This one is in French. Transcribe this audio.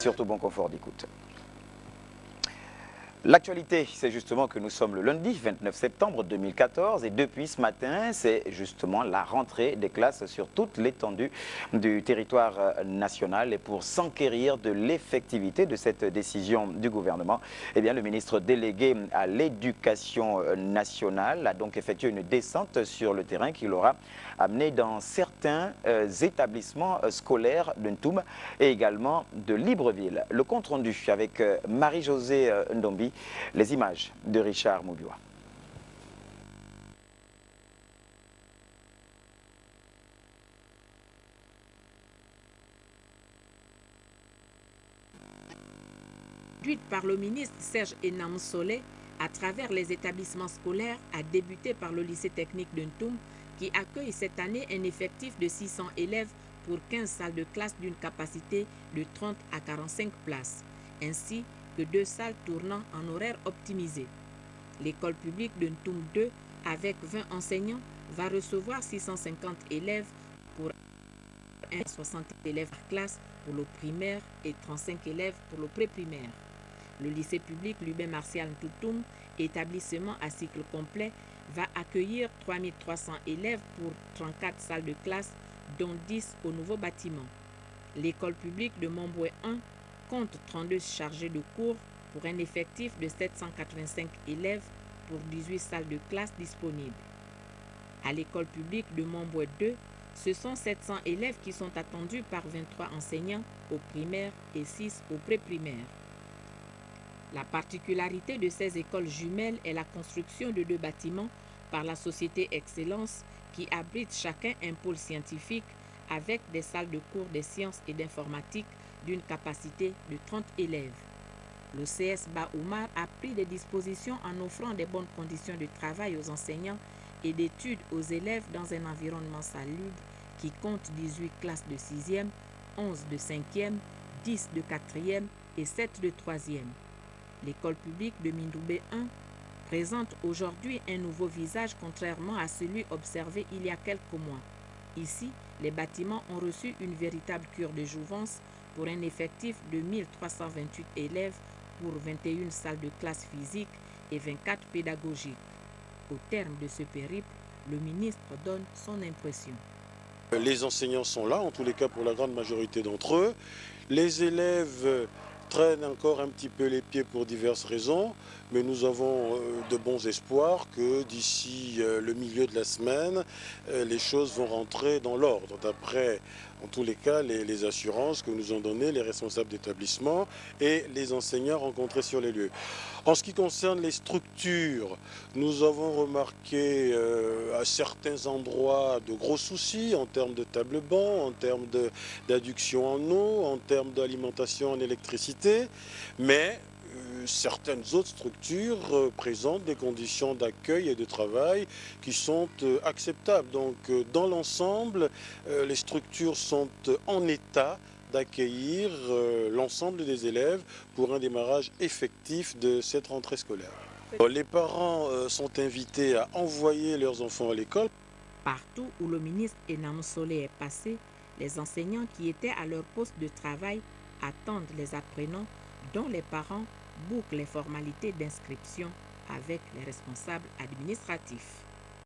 Surtout bon confort d'écoute. L'actualité, c'est justement que nous sommes le lundi 29 septembre 2014 et depuis ce matin, c'est justement la rentrée des classes sur toute l'étendue du territoire national. Et pour s'enquérir de l'effectivité de cette décision du gouvernement, eh bien, le ministre délégué à l'éducation nationale a donc effectué une descente sur le terrain qu'il aura amené dans certains établissements scolaires de Ntoum et également de Libreville. Le compte rendu avec Marie-Josée Ndombi. Les images de Richard Moubiwa. Conduite par le ministre Serge Enam Solé à travers les établissements scolaires a débuté par le lycée technique de Ntoum qui accueille cette année un effectif de 600 élèves pour 15 salles de classe d'une capacité de 30 à 45 places, ainsi que 2 salles tournant en horaire optimisé. L'école publique de Ntoum 2, avec 20 enseignants, va recevoir 650 élèves pour 60 élèves par classe pour le primaire et 35 élèves pour le pré-primaire. Le lycée public Lubin Martial Ntoutoum, établissement à cycle complet, va accueillir 3300 élèves pour 34 salles de classe, dont 10 au nouveau bâtiment. L'école publique de Montboué 1 compte 32 chargés de cours pour un effectif de 785 élèves pour 18 salles de classe disponibles. À l'école publique de Montboué 2, ce sont 700 élèves qui sont attendus par 23 enseignants au primaire et 6 au pré-primaire. La particularité de ces écoles jumelles est la construction de 2 bâtiments par la société Excellence qui abrite chacun un pôle scientifique avec des salles de cours des sciences et d'informatique d'une capacité de 30 élèves. Le CS Baoumar a pris des dispositions en offrant des bonnes conditions de travail aux enseignants et d'études aux élèves dans un environnement salubre qui compte 18 classes de 6e, 11 de 5e, 10 de 4e et 7 de 3e. L'école publique de Mindoubé 1 présente aujourd'hui un nouveau visage contrairement à celui observé il y a quelques mois. Ici, les bâtiments ont reçu une véritable cure de jouvence pour un effectif de 1328 élèves pour 21 salles de classe physique et 24 pédagogiques. Au terme de ce périple, le ministre donne son impression. Les enseignants sont là, en tous les cas pour la grande majorité d'entre eux. Les élèves traînent encore un petit peu les pieds pour diverses raisons, mais nous avons de bons espoirs que d'ici le milieu de la semaine, les choses vont rentrer dans l'ordre, d'après en tous les cas les assurances que nous ont données les responsables d'établissement et les enseignants rencontrés sur les lieux. En ce qui concerne les structures, nous avons remarqué à certains endroits de gros soucis en termes de table-banc, en termes d'adduction en eau, en termes d'alimentation en électricité, mais certaines autres structures présentent des conditions d'accueil et de travail qui sont acceptables. Donc dans l'ensemble, les structures sont en état d'accueillir l'ensemble des élèves pour un démarrage effectif de cette rentrée scolaire. Les parents sont invités à envoyer leurs enfants à l'école. Partout où le ministre Enam Solé est passé, les enseignants qui étaient à leur poste de travail attendent les apprenants dont les parents bouclent les formalités d'inscription avec les responsables administratifs.